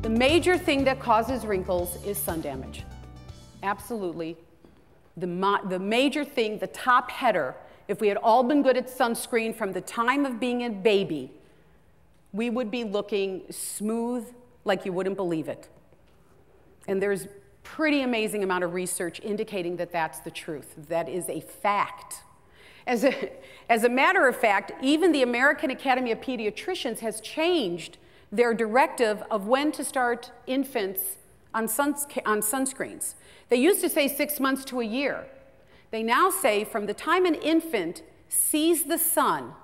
The major thing that causes wrinkles is sun damage. Absolutely. The major thing, the top header, if we had all been good at sunscreen from the time of being a baby, we would be looking smooth like you wouldn't believe it. And there's pretty amazing amount of research indicating that that's the truth. That is a fact. As a matter of fact, even the American Academy of Pediatricians has changed their directive of when to start infants on sunscreens. They used to say 6 months to a year. They now say from the time an infant sees the sun,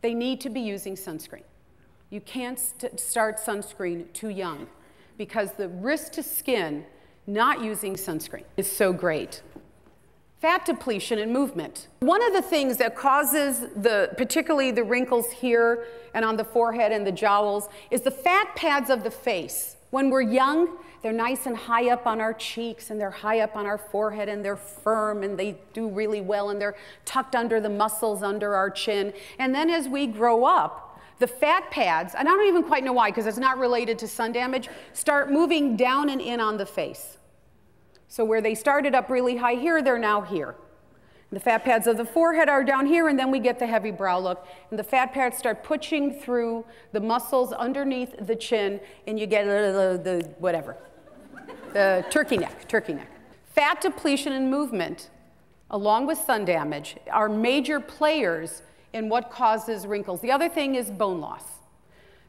they need to be using sunscreen. You can't start sunscreen too young because the risk to skin not using sunscreen is so great. Fat depletion and movement. One of the things that causes particularly the wrinkles here and on the forehead and the jowls is the fat pads of the face. When we're young, they're nice and high up on our cheeks and they're high up on our forehead and they're firm and they do really well and they're tucked under the muscles under our chin. And then as we grow up, the fat pads, and I don't even quite know why because it's not related to sun damage, start moving down and in on the face. So where they started up really high here, they're now here. The fat pads of the forehead are down here, and then we get the heavy brow look. And the fat pads start pushing through the muscles underneath the chin, and you get the turkey neck. Fat depletion and movement, along with sun damage, are major players in what causes wrinkles. The other thing is bone loss.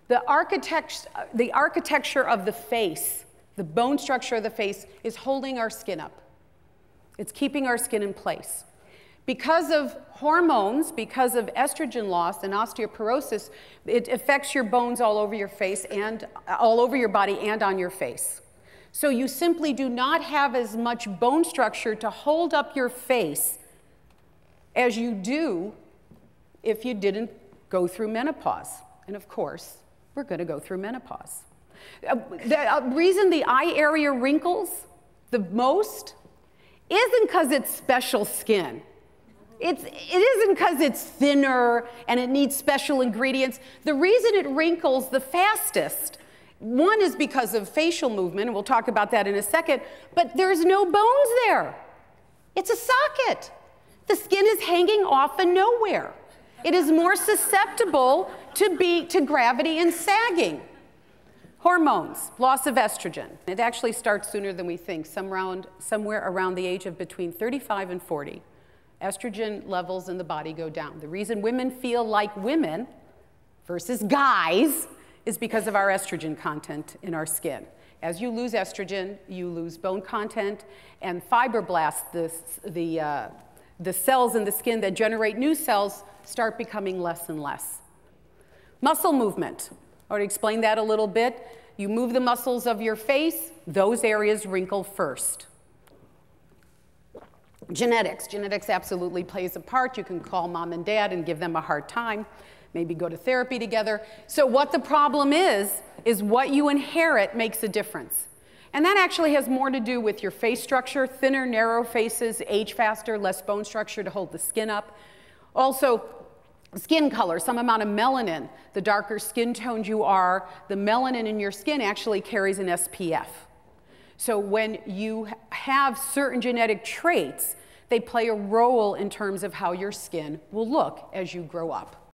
The architecture of the face, the bone structure of the face is holding our skin up. It's keeping our skin in place. Because of hormones, because of estrogen loss and osteoporosis, it affects your bones all over your face and all over your body and on your face. So you simply do not have as much bone structure to hold up your face as you do if you didn't go through menopause. And of course, we're going to go through menopause. The reason the eye area wrinkles the most isn't because it's special skin. It isn't because it's thinner and it needs special ingredients. The reason it wrinkles the fastest, one is because of facial movement, and we'll talk about that in a second, but there's no bones there. It's a socket. The skin is hanging off of nowhere. It is more susceptible to gravity and sagging. Hormones, loss of estrogen. It actually starts sooner than we think, somewhere around the age of between 35 and 40. Estrogen levels in the body go down. The reason women feel like women versus guys is because of our estrogen content in our skin. As you lose estrogen, you lose bone content, and fibroblasts, the cells in the skin that generate new cells, start becoming less and less. Muscle movement. I already explained that a little bit. You move the muscles of your face, those areas wrinkle first. Genetics absolutely plays a part. You can call mom and dad and give them a hard time, maybe go to therapy together. So what the problem is what you inherit makes a difference. And that actually has more to do with your face structure. Thinner, narrow faces age faster, less bone structure to hold the skin up. Also, skin color, some amount of melanin. The darker skin toned you are, the melanin in your skin actually carries an SPF. So when you have certain genetic traits, they play a role in terms of how your skin will look as you grow up.